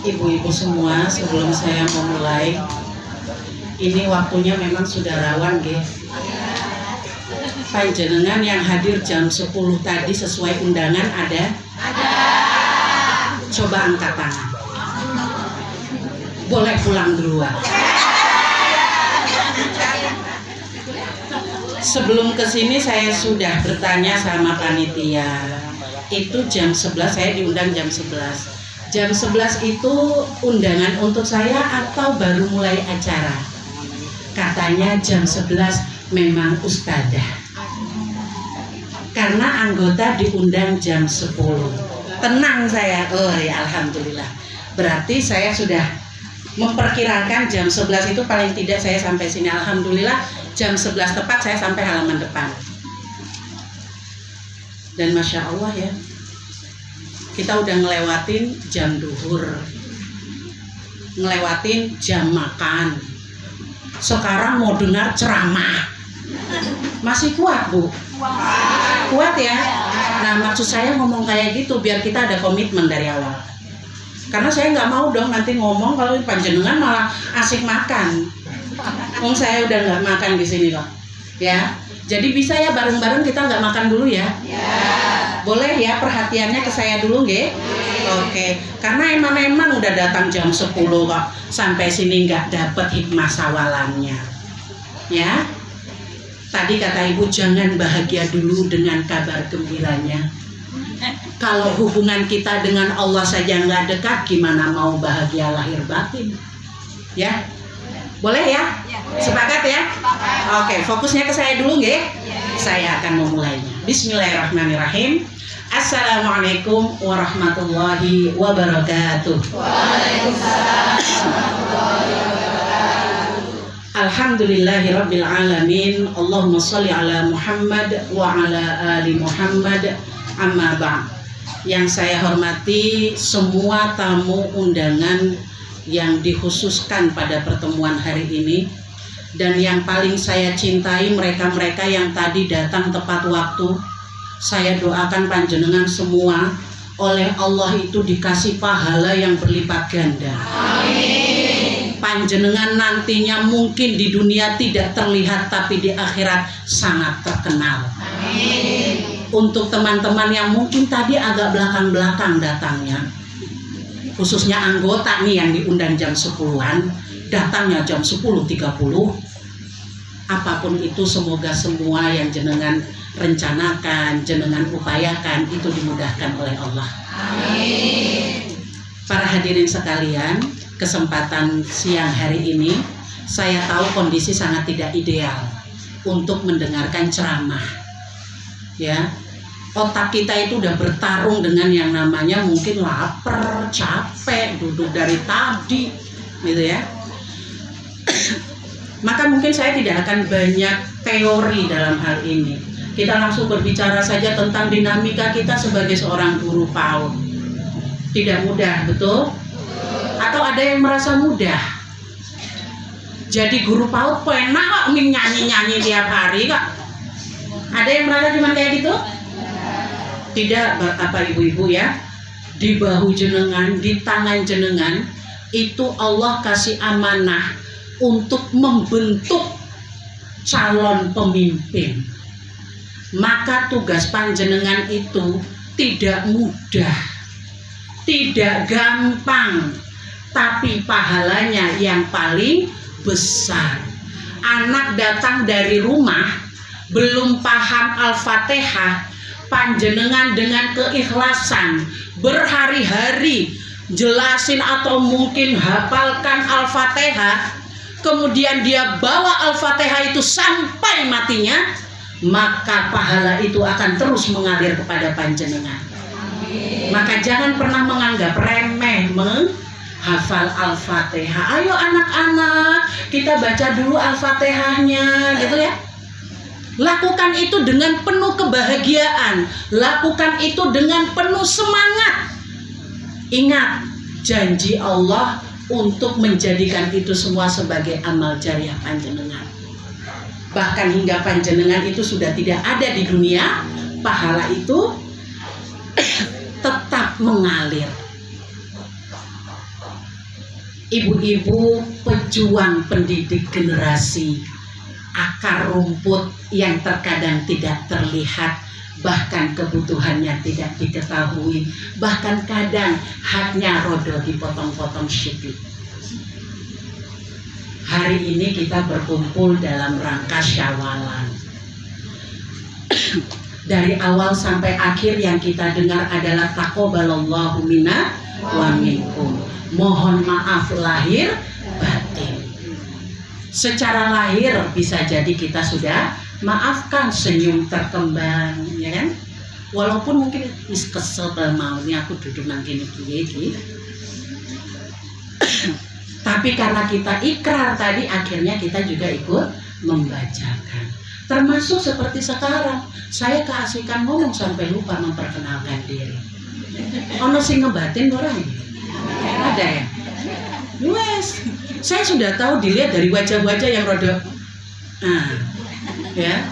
Ibu-ibu semua, sebelum saya memulai, ini waktunya memang sudah rawan, nggih. Panjenengan yang hadir jam 10 tadi sesuai undangan ada? Ada. Coba angkat tangan. Boleh pulang duluan. Sebelum kesini saya sudah bertanya sama panitia. Itu jam 11, saya diundang jam 11. Jam 11 itu undangan untuk saya atau baru mulai acara? Katanya jam 11 memang ustadzah. Karena anggota diundang jam 10. Tenang saya, oh ya alhamdulillah. Berarti saya sudah memperkirakan jam 11 itu paling tidak saya sampai sini. Alhamdulillah jam 11 tepat saya sampai halaman depan. Dan Masya Allah ya, kita udah ngelewatin jam duhur, ngelewatin jam makan. Sekarang mau dengar ceramah. Masih kuat, Bu? Kuat ya? Nah, maksud saya ngomong kayak gitu biar kita ada komitmen dari awal. Karena saya nggak mau dong nanti ngomong kalau panjenengan malah asik makan. Saya udah nggak makan di sini loh. Ya, jadi bisa ya bareng-bareng kita nggak makan dulu ya? Boleh ya, perhatiannya ke saya dulu nggih? Oke, karena eman-eman udah datang jam 10 kok sampai sini nggak dapet hikmah sawalannya. Ya, tadi kata ibu jangan bahagia dulu dengan kabar gembiranya. Kalau hubungan kita dengan Allah saja nggak dekat, gimana mau bahagia lahir batin? Ya, boleh ya? Sepakat ya? Oke, fokusnya ke saya dulu nggih? Saya akan memulainya. Bismillahirrahmanirrahim. Assalamualaikum warahmatullahi wabarakatuh. Waalaikumsalam warahmatullahi wabarakatuh. Alhamdulillahirabbil alamin. Allahumma shalli ala Muhammad wa ala ali Muhammad. Amma ba'd. Yang saya hormati semua tamu undangan yang dikhususkan pada pertemuan hari ini, dan yang paling saya cintai mereka-mereka yang tadi datang tepat waktu. Saya doakan panjenengan semua oleh Allah itu dikasih pahala yang berlipat ganda. Amin. Panjenengan nantinya mungkin di dunia tidak terlihat tapi di akhirat sangat terkenal. Amin. Untuk teman-teman yang mungkin tadi agak belakang-belakang datangnya, khususnya anggota nih yang diundang jam 10-an, datangnya jam 10.30. Apapun itu semoga semua yang jenengan rencanakan, jenengan upayakan itu dimudahkan oleh Allah. Amin. Para hadirin sekalian, kesempatan siang hari ini saya tahu kondisi sangat tidak ideal untuk mendengarkan ceramah. Ya, otak kita itu udah bertarung dengan yang namanya mungkin lapar, capek, duduk dari tadi, gitu ya. Maka mungkin saya tidak akan banyak teori dalam hal ini. Kita langsung berbicara saja tentang dinamika kita sebagai seorang guru PAUD. Tidak mudah, betul? Atau ada yang merasa mudah? Jadi guru PAUD enak kok nyanyi-nyanyi tiap hari kok. Ada yang merasa cuma kayak gitu? Tidak, apa ibu-ibu ya? Di bahu jenengan, di tangan jenengan, itu Allah kasih amanah untuk membentuk calon pemimpin. Maka tugas panjenengan itu tidak mudah, tidak gampang, tapi pahalanya yang paling besar. Anak datang dari rumah belum paham Al-Fatihah, panjenengan dengan keikhlasan berhari-hari jelasin atau mungkin hafalkan Al-Fatihah, kemudian dia bawa Al-Fatihah itu sampai matinya, maka pahala itu akan terus mengalir kepada panjenengan. Amin. Maka jangan pernah menganggap remeh menghafal Al-Fatihah. Ayo anak-anak, kita baca dulu Al-Fatihahnya, gitu ya. Lakukan itu dengan penuh kebahagiaan, lakukan itu dengan penuh semangat. Ingat janji Allah untuk menjadikan itu semua sebagai amal jariah panjenengan. Bahkan hingga panjenengan itu sudah tidak ada di dunia, pahala itu tetap mengalir. Ibu-ibu pejuang pendidik generasi, akar rumput yang terkadang tidak terlihat, bahkan kebutuhannya tidak diketahui, bahkan kadang haknya rodo dipotong-potong sedikit. Hari ini kita berkumpul dalam rangka Syawalan. Dari awal sampai akhir yang kita dengar adalah taqabbalallahu minna wa minkum. Mohon maaf lahir batin. Secara lahir bisa jadi kita sudah maafkan, senyum terkembang, ya kan? Walaupun mungkin kesel maunya aku duduk nang gini. Tapi karena kita ikrar tadi, akhirnya kita juga ikut membacakan. Termasuk seperti sekarang, saya keasikan ngomong sampai lupa memperkenalkan diri. Ono sing ngebatin orang ini? Ada ya? Wes, saya sudah tahu dilihat dari wajah-wajah yang rada, ya,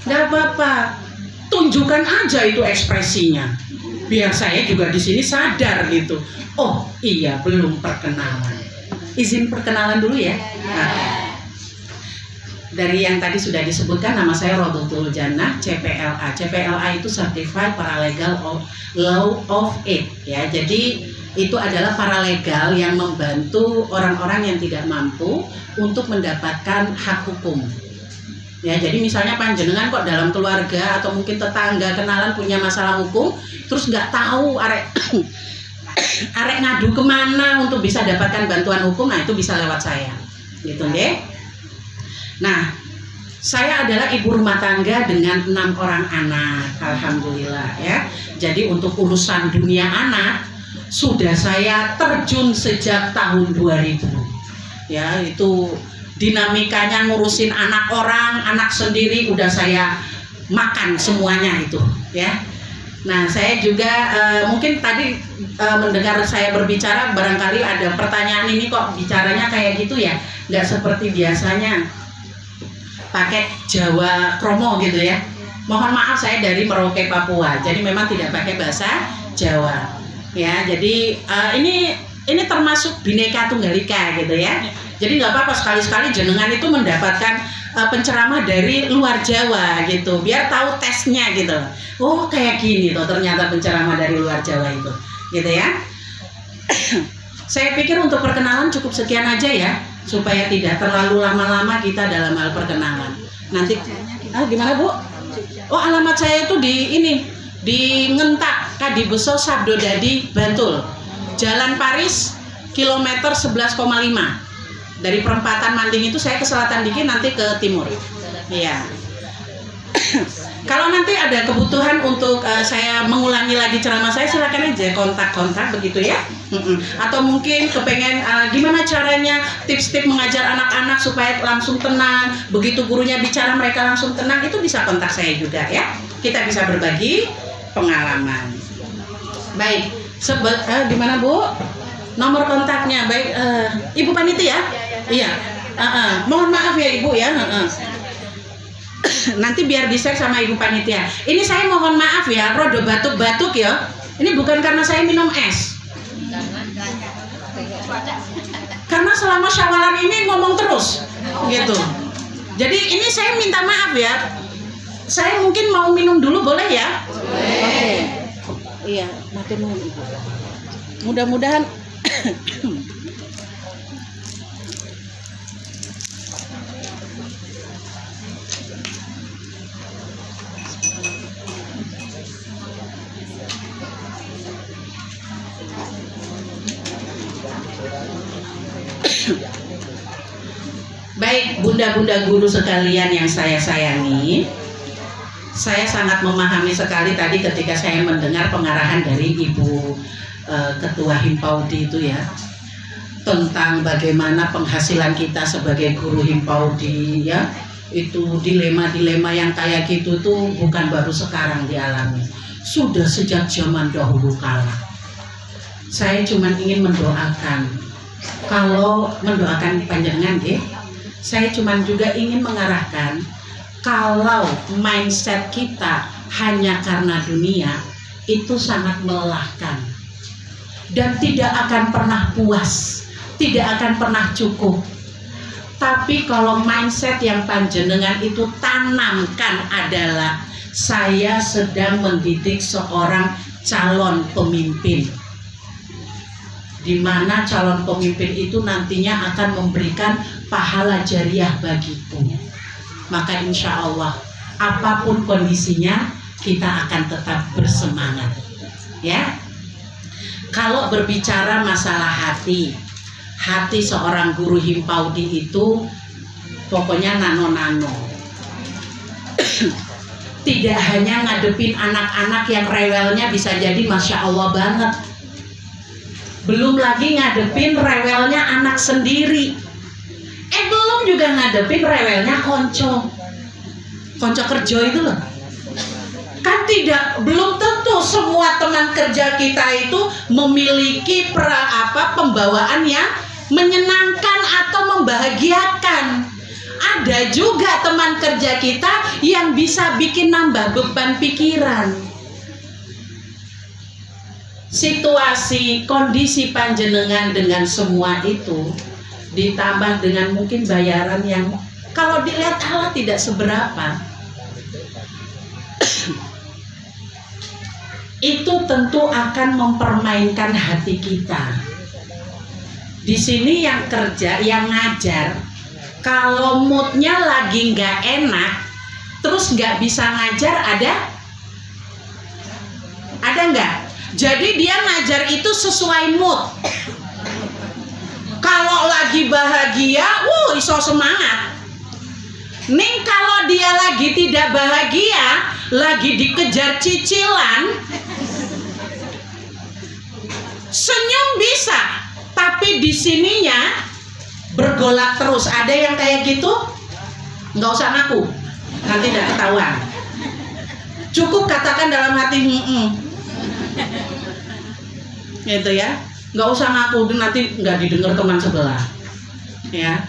nggak apa-apa, tunjukkan aja itu ekspresinya, biar saya juga di sini sadar gitu. Oh iya, belum perkenalan. Izin perkenalan dulu ya. Nah, dari yang tadi sudah disebutkan, nama saya Rodotul Jannah, CPLA. CPLA itu Certified Paralegal Law of Aid, ya. Jadi itu adalah paralegal yang membantu orang-orang yang tidak mampu untuk mendapatkan hak hukum. Ya, jadi misalnya panjenengan kok dalam keluarga atau mungkin tetangga kenalan punya masalah hukum, terus nggak tahu arek ngadu kemana untuk bisa dapatkan bantuan hukum, nah itu bisa lewat saya, gitu deh. Nah, saya adalah ibu rumah tangga dengan 6 orang anak, alhamdulillah ya. Jadi untuk urusan dunia anak sudah saya terjun sejak tahun 2000. Ya, itu dinamikanya ngurusin anak orang, anak sendiri udah saya makan semuanya itu, ya. Nah, saya juga mungkin tadi mendengar saya berbicara, barangkali ada pertanyaan, ini kok bicaranya kayak gitu ya, nggak seperti biasanya pakai Jawa kromo gitu ya. Mohon maaf, saya dari Merauke, Papua, jadi memang tidak pakai bahasa Jawa ya. Jadi ini termasuk Bhinneka Tunggal Ika gitu ya. Jadi nggak apa-apa, sekali-sekali jenengan itu mendapatkan penceramah dari luar Jawa gitu, biar tahu tesnya gitu. Oh kayak gini tuh ternyata penceramah dari luar Jawa itu, gitu ya. Saya pikir untuk perkenalan cukup sekian aja ya, supaya tidak terlalu lama-lama kita dalam hal perkenalan. Nanti, gimana Bu? Oh, alamat saya itu di Ngentak, Kadibeso, Sabdo Dadi, Bantul. Jalan Paris, kilometer 11,5. Dari perempatan Manding itu saya ke selatan dikit, nanti ke timur. Iya. Kalau nanti ada kebutuhan untuk saya mengulangi lagi ceramah saya, silakan aja kontak-kontak begitu ya. Atau mungkin kepengen gimana caranya tips-tips mengajar anak-anak supaya langsung tenang, begitu gurunya bicara mereka langsung tenang, itu bisa kontak saya juga ya. Kita bisa berbagi pengalaman. Baik, gimana Bu? Nomor kontaknya, baik, Ibu Panitia? Iya. Mohon maaf ya Ibu ya. Nanti biar di-share sama Ibu Panitia. Ini saya mohon maaf ya, rodo batuk-batuk ya. Ini bukan karena saya minum es. Karena selama Syawalan ini ngomong terus, gitu. Jadi ini saya minta maaf ya. Saya mungkin mau minum dulu, boleh ya? Boleh. Oke. Iya, matur nuwun Ibu. Mudah-mudahan baik, bunda-bunda guru sekalian yang saya sayangi, saya sangat memahami sekali tadi ketika saya mendengar pengarahan dari Ibu Ketua Himpaudi itu ya, tentang bagaimana penghasilan kita sebagai guru Himpaudi ya, itu dilema-dilema yang kayak gitu tuh bukan baru sekarang dialami, sudah sejak zaman dahulu kala. Saya cuma ingin mendoakan, kalau mendoakan panjenengan ya, saya cuma juga ingin mengarahkan Kalau mindset kita hanya karena dunia, itu sangat melelahkan dan tidak akan pernah puas, tidak akan pernah cukup. Tapi kalau mindset yang panjenengan itu tanamkan adalah saya sedang mendidik seorang calon pemimpin, di mana calon pemimpin itu nantinya akan memberikan pahala jariah bagiku, maka insya Allah apapun kondisinya kita akan tetap bersemangat. Ya, kalau berbicara masalah hati seorang guru Himpaudi itu pokoknya nano-nano. Tidak hanya ngadepin anak-anak yang rewelnya bisa jadi Masya Allah banget, belum lagi ngadepin rewelnya anak sendiri, belum juga ngadepin rewelnya konco kerja itu loh. Kan belum tentu semua teman kerja kita itu memiliki pembawaan yang menyenangkan atau membahagiakan. Ada juga teman kerja kita yang bisa bikin nambah beban pikiran. Situasi, kondisi panjenengan dengan semua itu ditambah dengan mungkin bayaran yang kalau dilihat Allah tidak seberapa, itu tentu akan mempermainkan hati kita. Di sini yang kerja, yang ngajar, kalau moodnya lagi nggak enak, terus nggak bisa ngajar, ada nggak? Jadi dia ngajar itu sesuai mood. Kalau lagi bahagia, iso semangat. Nih kalau dia lagi tidak bahagia, lagi dikejar cicilan, senyum bisa, tapi di sininya bergolak terus. Ada yang kayak gitu? Nggak usah ngaku, nanti tidak ketahuan. Cukup katakan dalam hati gitu ya, nggak usah ngaku, nanti nggak didengar teman sebelah. Ya,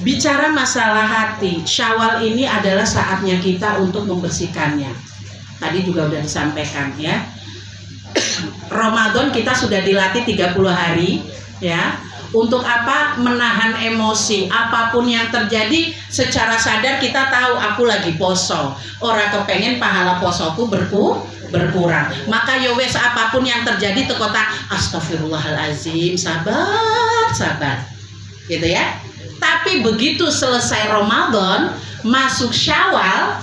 bicara masalah hati, Syawal ini adalah saatnya kita untuk membersihkannya. Tadi juga udah disampaikan ya. Ramadan kita sudah dilatih 30 hari ya. Untuk apa? Menahan emosi. Apapun yang terjadi secara sadar kita tahu aku lagi poso. Ora kepengen pahala posoku berkurang. Maka ya wes apapun yang terjadi tekota astagfirullahalazim, sabar. Gitu ya. Tapi begitu selesai Ramadan, masuk Syawal,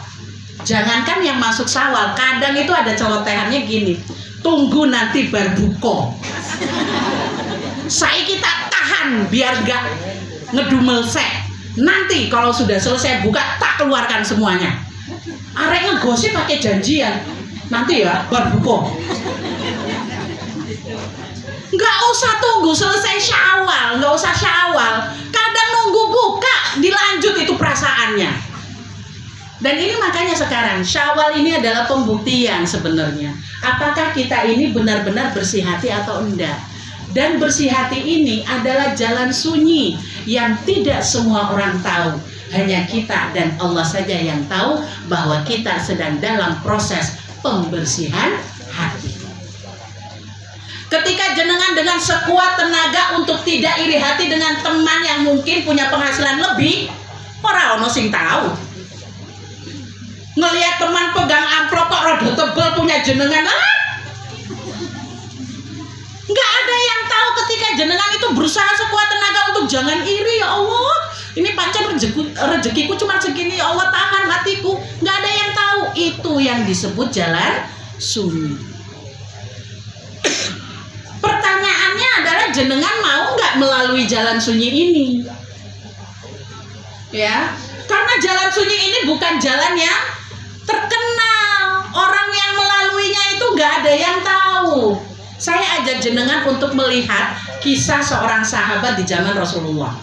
jangankan yang masuk Syawal, kadang itu ada celotehannya gini. Tunggu nanti berbuka. Saya kita tahan biar gak ngedumel sek. Nanti kalau sudah selesai buka tak keluarkan semuanya. Arek ngegosip pakai janjian. Nanti ya berbuka. Nggak usah tunggu selesai Syawal, nggak usah Syawal. Kadang nunggu buka dilanjut itu perasaannya. Dan ini makanya sekarang Syawal ini adalah pembuktian sebenarnya. Apakah kita ini benar-benar bersih hati atau enggak? Dan bersih hati ini adalah jalan sunyi yang tidak semua orang tahu. Hanya kita dan Allah saja yang tahu bahwa kita sedang dalam proses pembersihan hati. Ketika jenengan dengan sekuat tenaga untuk tidak iri hati dengan teman yang mungkin punya penghasilan lebih, ora ono sing tahu. Ngelihat teman pegang amplop kok rada tebel punya jenengan, nggak ada yang tahu ketika jenengan itu berusaha sekuat tenaga untuk jangan iri. Ya Allah, ini pancen rezekiku cuma segini, ya Allah tahan hatiku. Nggak ada yang tahu. Itu yang disebut jalan sunyi. Pertanyaannya adalah jenengan mau nggak melalui jalan sunyi ini? Ya, karena jalan sunyi ini bukan jalan yang terkenal. Orang yang melaluinya itu nggak ada yang tahu. Saya ajak jenengan untuk melihat kisah seorang sahabat di zaman Rasulullah.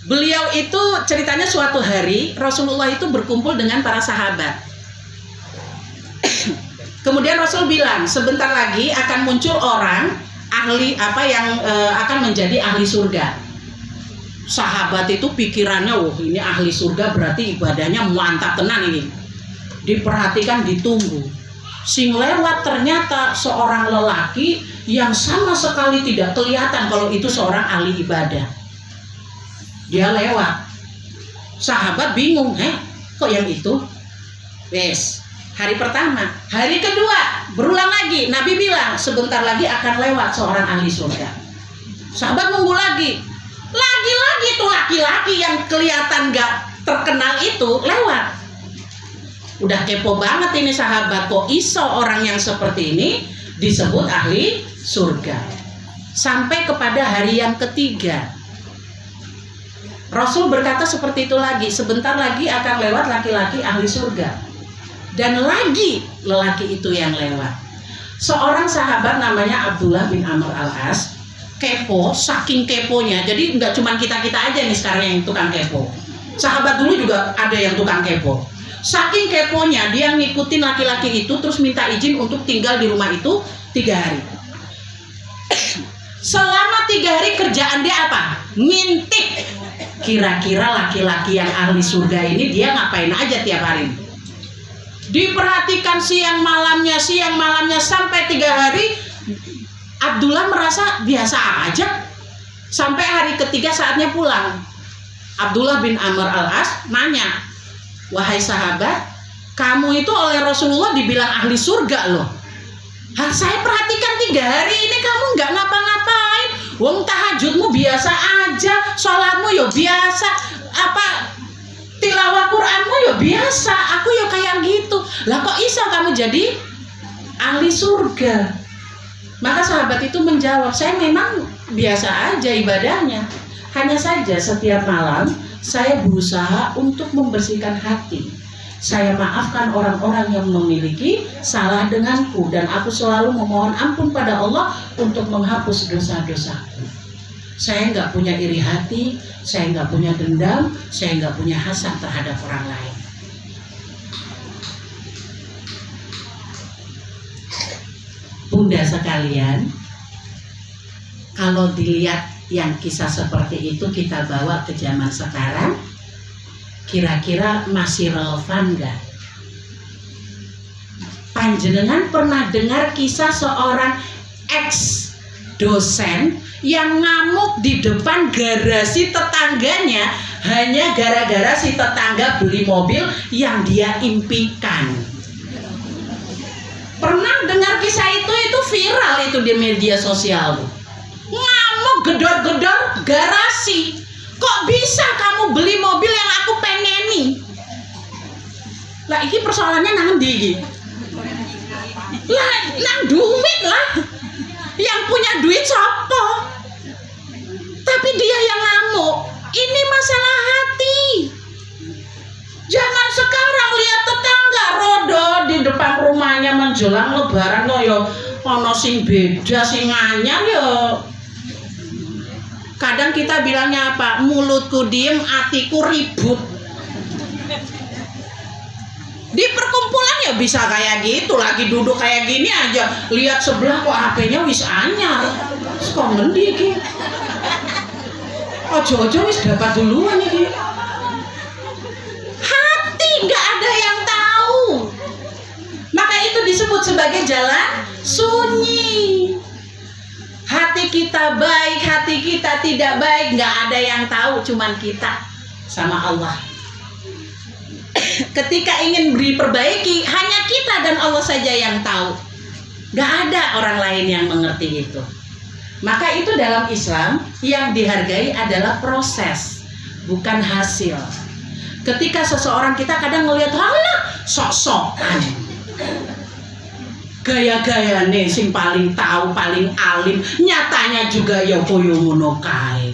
Beliau itu ceritanya suatu hari Rasulullah itu berkumpul dengan para sahabat. Kemudian Rasul bilang sebentar lagi akan muncul orang ahli yang akan menjadi ahli surga. Sahabat itu pikirannya, wah ini ahli surga berarti ibadahnya mantap tenan ini. Diperhatikan, ditunggu. Sing lewat ternyata seorang lelaki yang sama sekali tidak kelihatan kalau itu seorang ahli ibadah. Dia lewat. Sahabat bingung, kok yang itu? Wes, hari pertama. Hari kedua, berulang lagi. Nabi bilang, sebentar lagi akan lewat seorang ahli surga. Sahabat nunggu lagi. Lagi-lagi tuh laki-laki yang kelihatan gak terkenal itu lewat. Udah kepo banget ini sahabat, kok iso orang yang seperti ini disebut ahli surga. Sampai kepada hari yang ketiga, Rasul berkata seperti itu lagi, sebentar lagi akan lewat laki-laki ahli surga. Dan lagi lelaki itu yang lewat. Seorang sahabat namanya Abdullah bin Amr al-As kepo, saking keponya. Jadi nggak cuma kita-kita aja nih sekarang yang tukang kepo. Sahabat dulu juga ada yang tukang kepo. Saking keponya dia ngikutin laki-laki itu, terus minta izin untuk tinggal di rumah itu 3 hari. Selama 3 hari kerjaan dia apa? Ngintip. Kira-kira laki-laki yang ahli surga ini dia ngapain aja tiap hari? Diperhatikan siang malamnya sampai 3 hari. Abdullah merasa biasa aja. Sampai hari ketiga saatnya pulang. Abdullah bin Amr al-As nanya, wahai sahabat, kamu itu oleh Rasulullah dibilang ahli surga loh. Saya perhatikan 3 hari ini kamu nggak ngapa-ngapain. Wong tahajudmu biasa aja, sholatmu yo biasa, tilawah Quranmu yo biasa. Aku yo kayak gitu. Lah kok iso kamu jadi ahli surga? Maka sahabat itu menjawab, saya memang biasa aja ibadahnya. Hanya saja setiap malam saya berusaha untuk membersihkan hati. Saya maafkan orang-orang yang memiliki salah denganku, dan aku selalu memohon ampun pada Allah untuk menghapus dosa-dosaku. Saya nggak punya iri hati, saya nggak punya dendam, saya nggak punya hasad terhadap orang lain. Bunda sekalian, kalau dilihat yang kisah seperti itu kita bawa ke zaman sekarang, kira-kira masih relevan nggak? Panjenengan pernah dengar kisah seorang ex dosen yang ngamuk di depan garasi tetangganya hanya gara-gara si tetangga beli mobil yang dia impikan? Pernah dengar kisah itu viral itu di media sosial. Ngamuk gedor-gedor garasi. Kok bisa kamu beli mobil yang aku pengeni? Lah ini persoalannya nang ndi iki? Lah nang duit lah. Yang punya duit siapa? Tapi dia yang ngamuk. Ini masalah hati. Jangan sekarang lihat tetangga rodo di depan rumahnya menjelang lebaran kok yo ono sing beda sing anyar yo. Kadang kita bilangnya apa? Mulutku diem, hatiku ribut. Di perkumpulan ya bisa kayak gitu, lagi duduk kayak gini aja, lihat sebelah kok HP-nya wis anyar. Kok ngendi iki? Ojo-ojo wis dapat duluan iki. Nggak ada yang tahu. Maka itu disebut sebagai jalan sunyi. Hati kita baik, hati kita tidak baik, nggak ada yang tahu, cuman kita sama Allah. Ketika ingin diperbaiki, hanya kita dan Allah saja yang tahu. Nggak ada orang lain yang mengerti itu. Maka itu dalam Islam yang dihargai adalah proses, bukan hasil. Ketika seseorang kita kadang ngelihat halah sok-sokan, gaya-gaya nih sing paling tahu, paling alim, nyatanya juga ya koyo ngono kae.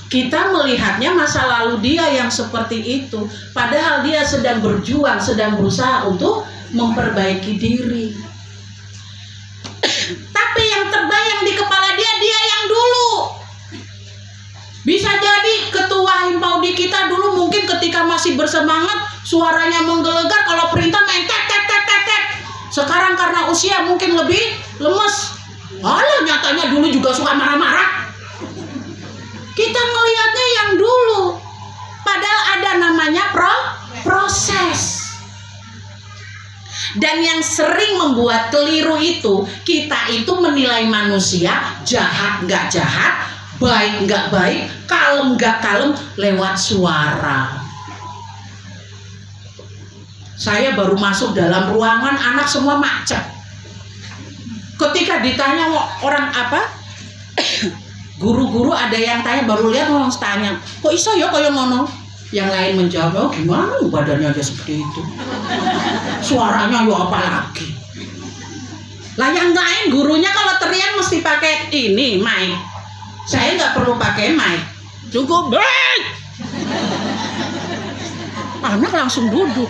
Kita melihatnya masa lalu dia yang seperti itu, padahal dia sedang berjuang, sedang berusaha untuk memperbaiki diri. Tapi yang terbayang di kepala dia yang dulu. Bisa jadi ketua Himpaudi kita dulu mungkin ketika masih bersemangat suaranya menggelegar, kalau perintah main tek. Sekarang karena usia mungkin lebih lemes. Alah nyatanya dulu juga suka marah-marah. Kita ngelihatnya yang dulu. Padahal ada namanya proses. Dan yang sering membuat keliru itu, kita itu menilai manusia jahat nggak jahat, baik nggak baik, kalem nggak kalem lewat suara. Saya baru masuk dalam ruangan, anak semua macet. Ketika ditanya orang apa, guru-guru ada yang tanya, baru lihat orang tanya, kok iso ya kaya ngono? Yang lain menjawab, oh gimana badannya aja seperti itu, suaranya ya apa lagi. Lah yang lain gurunya kalau teriak mesti pakai ini mic. Saya nggak perlu pakai mic, cukup baik. Anak langsung duduk.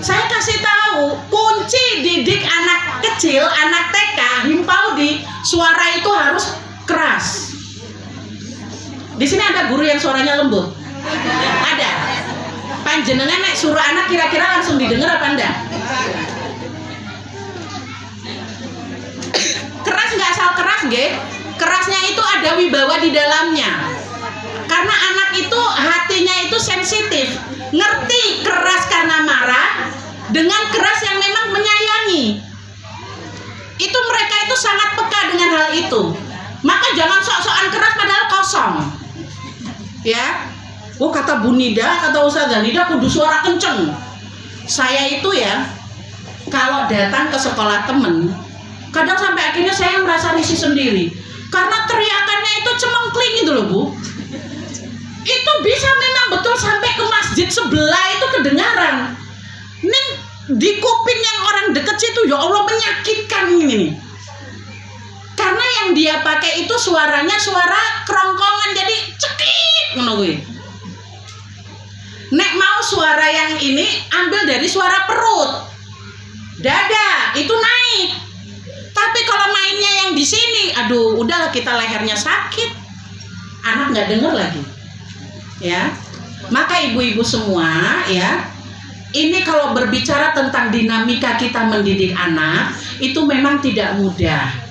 Saya kasih tahu kunci didik anak kecil, anak TK, himpaudi, suara itu harus keras. Di sini ada guru yang suaranya lembut? Ada. Panjenengan nek suruh anak kira-kira langsung didengar apa enggak? Keras nggak asal keras, nggih. Kerasnya itu ada wibawa di dalamnya. Karena anak itu hatinya itu sensitif, ngerti keras karena marah dengan keras yang memang menyayangi. Itu mereka itu sangat peka dengan hal itu. Maka jangan sok-sokan keras padahal kosong. Ya, oh kata Bu Nida, kata Ustazah Nida kudu suara kenceng. Saya itu ya, kalau datang ke sekolah temen, kadang sampai akhirnya saya merasa risih sendiri. Karena teriakannya itu cemengkling gitu loh Bu. Itu bisa memang betul sampai ke masjid sebelah itu kedengaran. Nih di kuping yang orang deket situ ya Allah menyakitkan ini. Karena yang dia pakai itu suaranya suara kerongkongan, jadi cekik ngono kuwi. Nek mau suara yang ini ambil dari suara perut. Dada itu naik. Tapi kalau mainnya yang di sini, aduh udahlah kita lehernya sakit. Anak nggak dengar lagi. Ya. Maka ibu-ibu semua ya, ini kalau berbicara tentang dinamika kita mendidik anak, itu memang tidak mudah.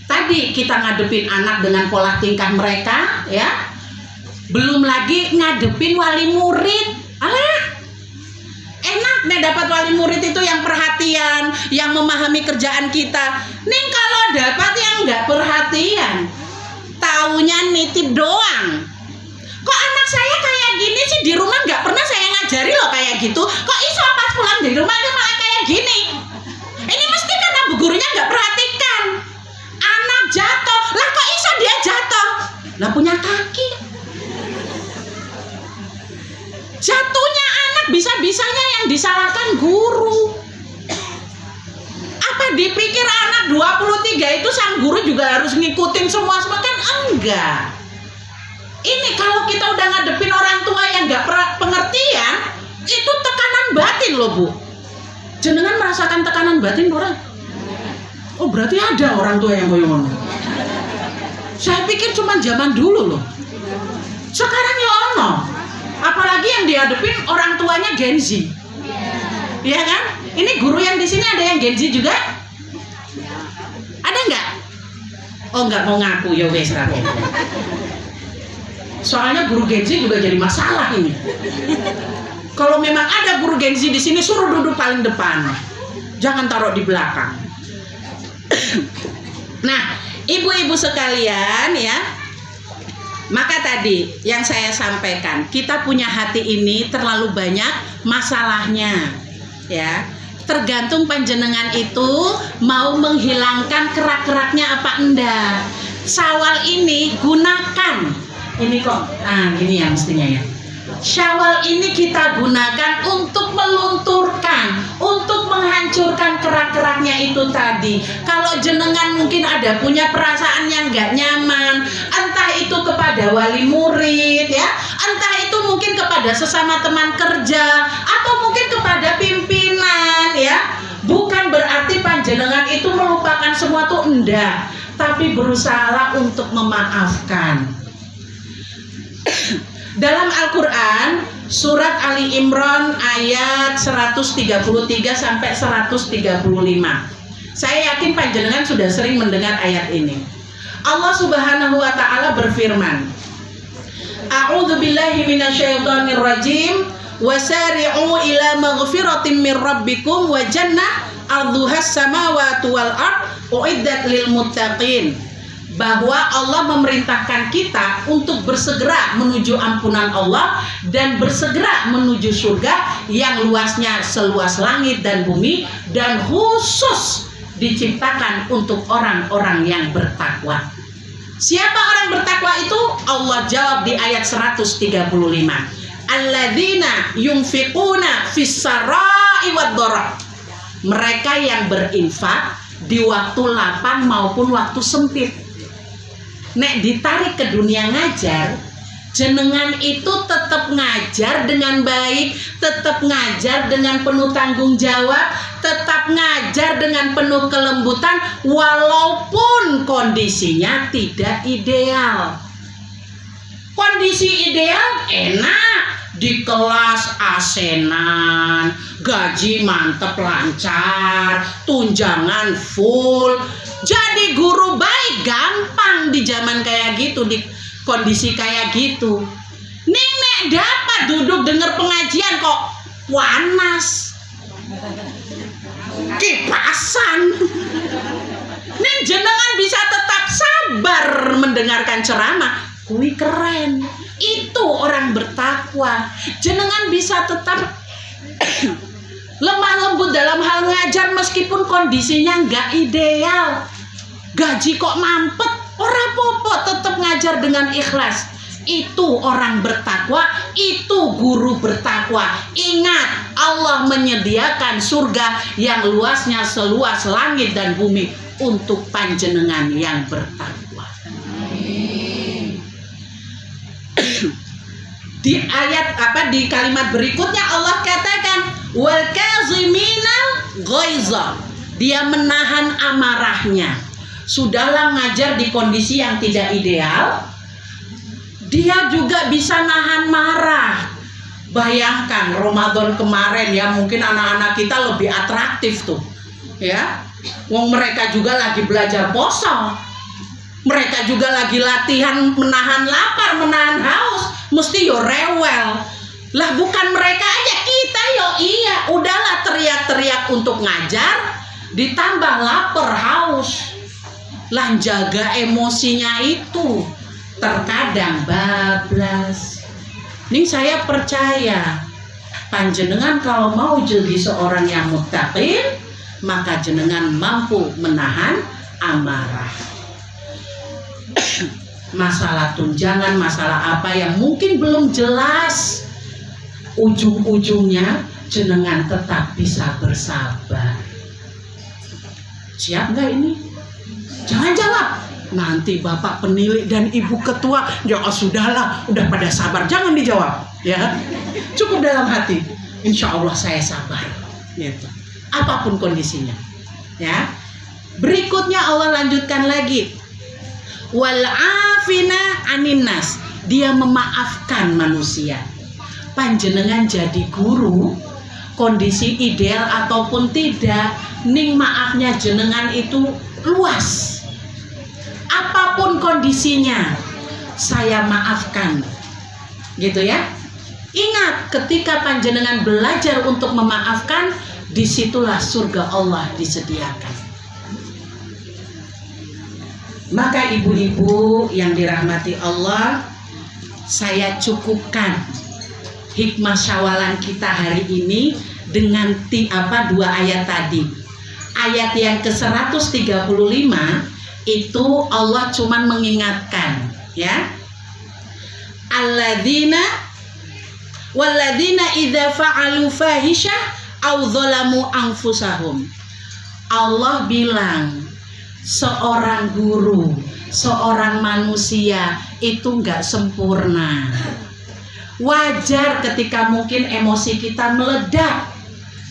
Tadi kita ngadepin anak dengan pola tingkah mereka ya, belum lagi ngadepin wali murid. Alah, enak deh dapat wali murid itu yang perhatian, yang memahami kerjaan kita. Nih kalau dapat yang nggak perhatian, taunya nitip doang. Kok anak saya kayak gini sih, di rumah nggak pernah saya ngajari loh kayak gitu, kok iso pas pulang di rumah dia malah kayak gini. Ini mesti karena bu gurunya nggak perhatikan. Anak jatuh, lah kok iso dia jatuh? Lah punya kaki. Jatuhnya anak bisa-bisanya yang disalahkan guru. Apa dipikir anak 23 itu sang guru juga harus ngikutin semua kan enggak. Ini kalau kita udah ngadepin orang tua yang nggak pengertian, itu tekanan batin loh Bu. Jenengan merasakan tekanan batin orang? Oh berarti ada orang tua yang ngono. Saya pikir cuma zaman dulu loh. Sekarang ya ono. Apalagi yang dihadapin orang tuanya Gen Z. Iya kan? Ini guru yang di sini ada yang Gen Z juga? Ada nggak? Oh nggak mau ngaku ya wes rapi. Soalnya guru Gen Z juga jadi masalah ini. Kalau memang ada guru Gen Z di sini suruh duduk paling depan. Jangan taruh di belakang. Nah, ibu-ibu sekalian ya. Maka tadi yang saya sampaikan, kita punya hati ini terlalu banyak masalahnya. Ya. Tergantung panjenengan itu mau menghilangkan kerak-keraknya apa enggak. Syawal ini gunakan. Ini kok, ini yang mestinya ya. Syawal ini kita gunakan untuk melunturkan, untuk menghancurkan kerak-keraknya itu tadi. Kalau jenengan mungkin ada punya perasaan yang gak nyaman, entah itu kepada wali murid ya, entah itu mungkin kepada sesama teman kerja, atau mungkin kepada pimpinan ya. Bukan berarti panjenengan itu melupakan semua tuh enggak, tapi berusaha untuk memaafkan. Dalam Al-Quran surat Ali Imran ayat 133 sampai 135, Saya yakin panjenengan sudah sering mendengar ayat ini. Allah Subhanahu wa taala berfirman, A'udzu billahi minasyaitonir rajim, wasari'u ila maghfiratin mir rabbikum wa jannah 'arduhas samawati wal ard uiddat lil muttaqin. Bahwa Allah memerintahkan kita untuk bersegera menuju ampunan Allah dan bersegera menuju surga yang luasnya seluas langit dan bumi dan khusus diciptakan untuk orang-orang yang bertakwa. Siapa orang bertakwa itu? Allah jawab di ayat 135. Alladzina yunfiquna fis sarai wad dharra. Mereka yang berinfak di waktu lapang maupun waktu sempit. Nek ditarik ke dunia ngajar, jenengan itu tetap ngajar dengan baik, tetap ngajar dengan penuh tanggung jawab, tetap ngajar dengan penuh kelembutan walaupun kondisinya tidak ideal. Kondisi ideal enak, di kelas asenan, gaji mantep lancar, tunjangan full. Jadi guru baik gampang di zaman kayak gitu, di kondisi kayak gitu. Nenek dapat duduk denger pengajian kok panas, kipasan. Nih jenengan bisa tetap sabar mendengarkan ceramah, kui keren. Itu orang bertakwa. Jenengan bisa tetap lemah lembut dalam hal ngajar meskipun kondisinya nggak ideal. Gaji kok mampet, ora popo, tetap ngajar dengan ikhlas. Itu orang bertakwa, itu guru bertakwa. Ingat, Allah menyediakan surga yang luasnya seluas langit dan bumi untuk panjenengan yang bertakwa. Di ayat di kalimat berikutnya Allah katakan wal kaziminal ghaiza. Dia menahan amarahnya. Sudahlah ngajar di kondisi yang tidak ideal, dia juga bisa nahan marah. Bayangkan Ramadan kemarin ya, mungkin anak-anak kita lebih atraktif tuh ya. Wong mereka juga lagi belajar puasa, mereka juga lagi latihan menahan lapar, menahan haus, mesti yo rewel. Lah bukan mereka aja, kita yo iya, udahlah teriak-teriak untuk ngajar, ditambah lapar haus. Lah jaga emosinya itu terkadang bablas. Nih saya percaya panjenengan kalau mau jadi seorang yang muttaqin, maka jenengan mampu menahan amarah. Masalah tunjangan, masalah apa yang mungkin belum jelas, ujung-ujungnya jenengan tetap bisa bersabar. Siap nggak ini? Jangan jawab, nanti bapak penilik dan ibu ketua ya sudahlah, udah pada sabar, jangan dijawab ya. Cukup dalam hati, insya Allah saya sabar gitu. Apapun kondisinya ya. Berikutnya Allah lanjutkan lagi, wal afina aninnas. Dia memaafkan manusia. Panjenengan jadi guru, kondisi ideal ataupun tidak, ning maafnya jenengan itu luas. Apapun kondisinya, saya maafkan. Gitu ya. Ingat, ketika panjenengan belajar untuk memaafkan, disitulah surga Allah disediakan. Maka ibu-ibu yang dirahmati Allah, saya cukupkan hikmah syawalan kita hari ini dengan dua ayat tadi. Ayat yang ke-135 itu Allah cuman mengingatkan ya. Walladzina idza fa'alu fahisyah aw dzalamu anfusahum. Allah bilang seorang guru, seorang manusia itu enggak sempurna. Wajar ketika mungkin emosi kita meledak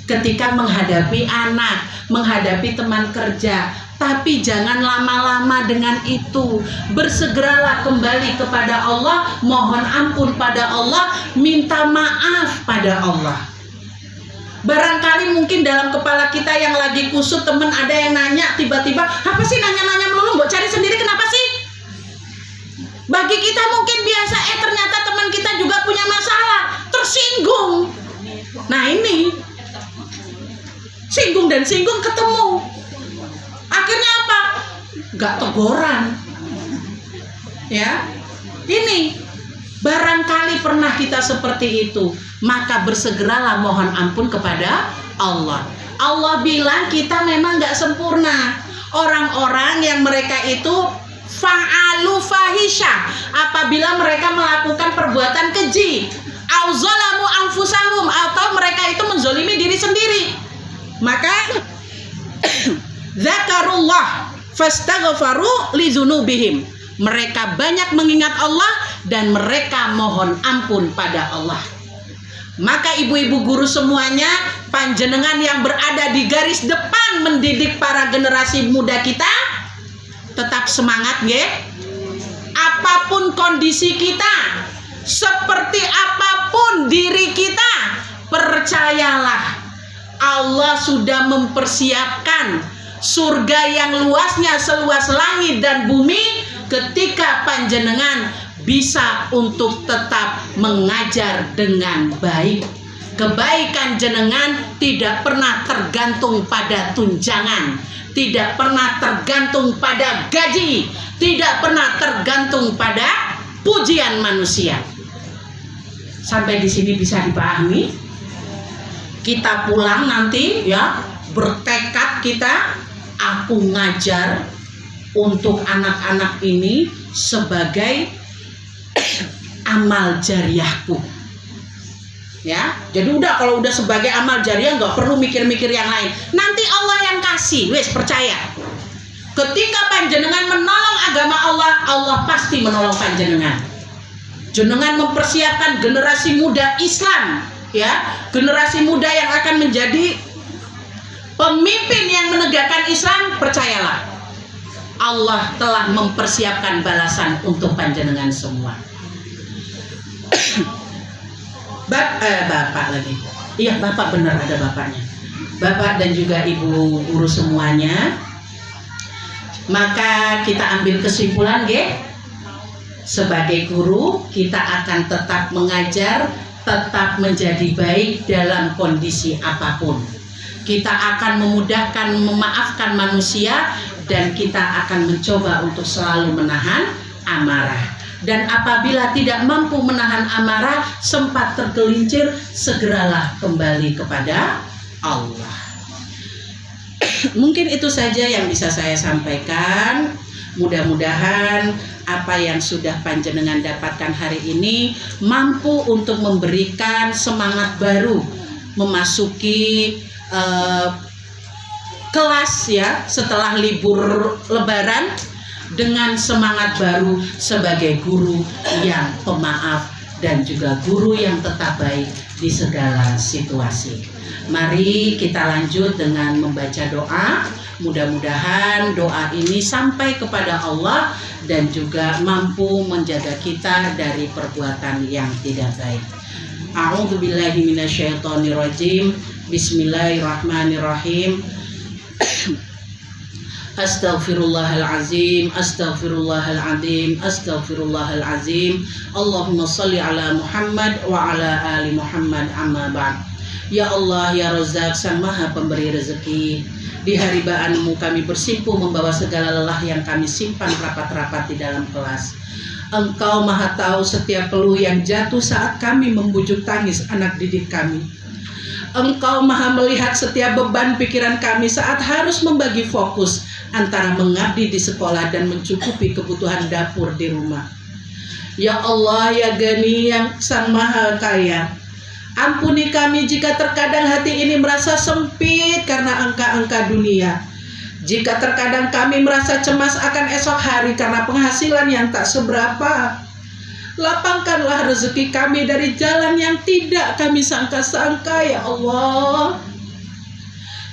ketika menghadapi anak, menghadapi teman kerja. Tapi jangan lama-lama dengan itu. Bersegeralah kembali kepada Allah, mohon ampun pada Allah, minta maaf pada Allah. Barangkali mungkin dalam kepala kita yang lagi kusut, temen ada yang nanya tiba-tiba, apa sih nanya-nanya melulu, mbok cari sendiri kenapa sih? Bagi kita mungkin biasa, ternyata teman kita juga punya masalah, tersinggung. Nah ini, singgung dan singgung ketemu. Akhirnya apa? Gak teguran. Ya, ini barangkali pernah kita seperti itu, maka bersegeralah mohon ampun kepada Allah. Allah bilang kita memang gak sempurna. Orang-orang yang mereka itu fa'alu fahisha, apabila mereka melakukan perbuatan keji, au zalamu anfusahum, atau mereka itu menzolimi diri sendiri, maka zakarullah fastaghfaru lidzunubihim, mereka banyak mengingat Allah dan mereka mohon ampun pada Allah. Maka ibu-ibu guru semuanya, panjenengan yang berada di garis depan mendidik para generasi muda kita, tetap semangat nggih. Apapun kondisi kita, seperti apapun diri kita, percayalah Allah sudah mempersiapkan surga yang luasnya seluas langit dan bumi ketika panjenengan bisa untuk tetap mengajar dengan baik. Kebaikan jenengan tidak pernah tergantung pada tunjangan, tidak pernah tergantung pada gaji, tidak pernah tergantung pada pujian manusia. Sampai di sini bisa dipahami? Kita pulang nanti ya, bertekad kita, aku ngajar untuk anak-anak ini sebagai amal jariahku. Ya, jadi udah, kalau udah sebagai amal jariah nggak perlu mikir-mikir yang lain. Nanti Allah yang kasih, wes percaya. Ketika panjenengan menolong agama Allah, Allah pasti menolong panjenengan. Jenengan mempersiapkan generasi muda Islam, ya, generasi muda yang akan menjadi pemimpin yang menegakkan Islam, percayalah, Allah telah mempersiapkan balasan untuk panjenengan semua. Bapak lagi. Iya, Bapak benar, ada bapaknya. Bapak dan juga ibu guru semuanya. Maka kita ambil kesimpulan, nggih. Sebagai guru, kita akan tetap mengajar, tetap menjadi baik dalam kondisi apapun. Kita akan memudahkan, memaafkan manusia, dan kita akan mencoba untuk selalu menahan amarah. Dan apabila tidak mampu menahan amarah, sempat tergelincir, segeralah kembali kepada Allah. Mungkin itu saja yang bisa saya sampaikan. Mudah-mudahan apa yang sudah panjenengan dapatkan hari ini mampu untuk memberikan semangat baru memasuki kelas ya setelah libur Lebaran, dengan semangat baru sebagai guru yang pemaaf dan juga guru yang tetap baik di segala situasi. Mari kita lanjut dengan membaca doa. Mudah-mudahan doa ini sampai kepada Allah dan juga mampu menjaga kita dari perbuatan yang tidak baik. A'udzubillahi minasyaitonirrajim. Bismillahirrahmanirrahim. Astaghfirullahalazim, astaghfirullahaladzim, astaghfirullahalazim. Allahumma salli ala Muhammad wa ala ali Muhammad, amma ba'd. Ya Allah, ya Razzaq, Sang Maha Pemberi rezeki, di hari ba'anmu kami bersimpuh membawa segala lelah yang kami simpan rapat-rapat di dalam kelas. Engkau Maha tahu setiap keluh yang jatuh saat kami membujuk tangis anak didik kami. Engkau Maha melihat setiap beban pikiran kami saat harus membagi fokus antara mengabdi di sekolah dan mencukupi kebutuhan dapur di rumah. Ya Allah, ya Gani, yang Sang Maha Kaya, ampuni kami jika terkadang hati ini merasa sempit karena angka-angka dunia. Jika terkadang kami merasa cemas akan esok hari karena penghasilan yang tak seberapa. Lapangkanlah rezeki kami dari jalan yang tidak kami sangka-sangka, ya Allah.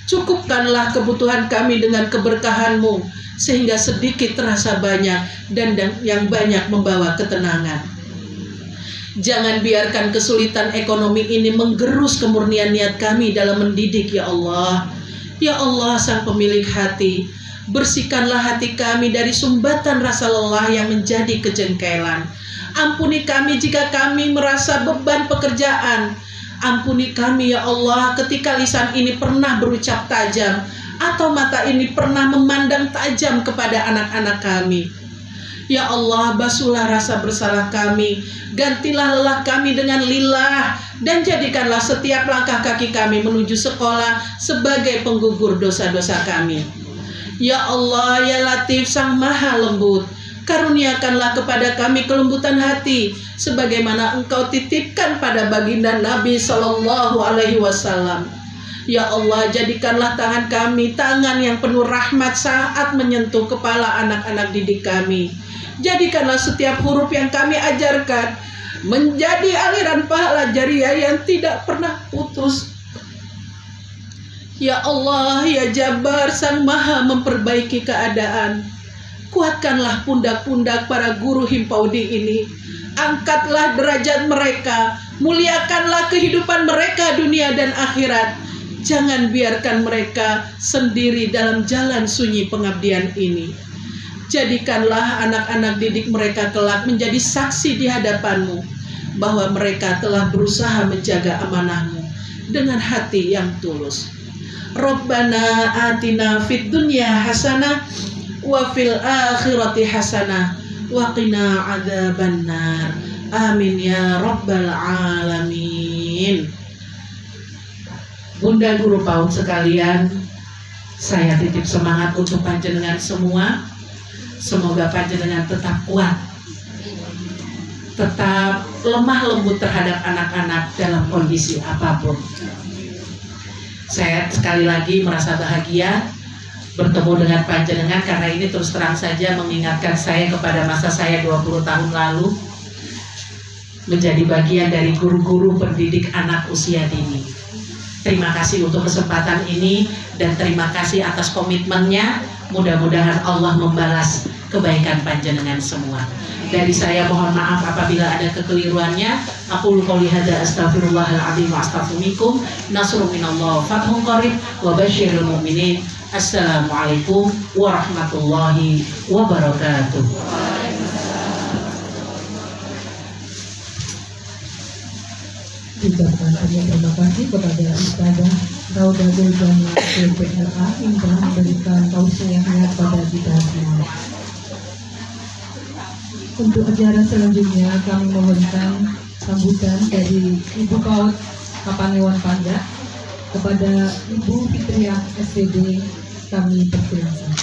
Cukupkanlah kebutuhan kami dengan keberkahan-Mu, sehingga sedikit terasa banyak dan yang banyak membawa ketenangan. Jangan biarkan kesulitan ekonomi ini menggerus kemurnian niat kami dalam mendidik, ya Allah. Ya Allah, Sang Pemilik hati, bersihkanlah hati kami dari sumbatan rasa lelah yang menjadi kejengkelan. Ampuni kami jika kami merasa beban pekerjaan. Ampuni kami, ya Allah, ketika lisan ini pernah berucap tajam, atau mata ini pernah memandang tajam kepada anak-anak kami. Ya Allah, basuhlah rasa bersalah kami, gantilah lelah kami dengan lillah, dan jadikanlah setiap langkah kaki kami menuju sekolah sebagai penggugur dosa-dosa kami. Ya Allah, ya Latif, Sang Maha Lembut, karuniakanlah kepada kami kelembutan hati, sebagaimana Engkau titipkan pada baginda Nabi Sallallahu Alaihi Wasallam. Ya Allah, jadikanlah tangan kami tangan yang penuh rahmat saat menyentuh kepala anak-anak didik kami. Jadikanlah setiap huruf yang kami ajarkan menjadi aliran pahala jariah yang tidak pernah putus. Ya Allah, ya Jabbar, Sang Maha memperbaiki keadaan, kuatkanlah pundak-pundak para guru Himpaudi ini. Angkatlah derajat mereka, muliakanlah kehidupan mereka dunia dan akhirat. Jangan biarkan mereka sendiri dalam jalan sunyi pengabdian ini. Jadikanlah anak-anak didik mereka kelak menjadi saksi di hadapan-Mu bahwa mereka telah berusaha menjaga amanah-Mu dengan hati yang tulus. Rabbana atina fid dunya hasanah wa fil akhirati hasanah wa qina adzabannar. Amin ya rabbal alamin. Bunda Guru PAUD sekalian, saya titip semangat untuk panjenengan semua. Semoga panjenengan tetap kuat, tetap lemah lembut terhadap anak-anak dalam kondisi apapun. Saya sekali lagi merasa bahagia bertemu dengan panjenengan, karena ini terus terang saja mengingatkan saya kepada masa saya 20 tahun lalu menjadi bagian dari guru-guru pendidik anak usia dini. Terima kasih untuk kesempatan ini dan terima kasih atas komitmennya. Mudah-mudahan Allah membalas kebaikan panjenengan semua. Dari saya mohon maaf apabila ada kekeliruannya. Aqulu qouli hadza astaghfirullahaladzim wa astaghfirukum. Nasrun minallah fathun qarib wa basyiril mu'minin. Assalamualaikum warahmatullahi wabarakatuh. Ucapkan terima kasih kepada Ustazah Raudatul Jannah PPLA yang telah memberikan tausiahnya kepada kita semua. Untuk acara selanjutnya kami mohonkan sambutan dari Ibu PAUD Kapanewon Panda kepada Ibu Fitriah SPD, kami persilakan.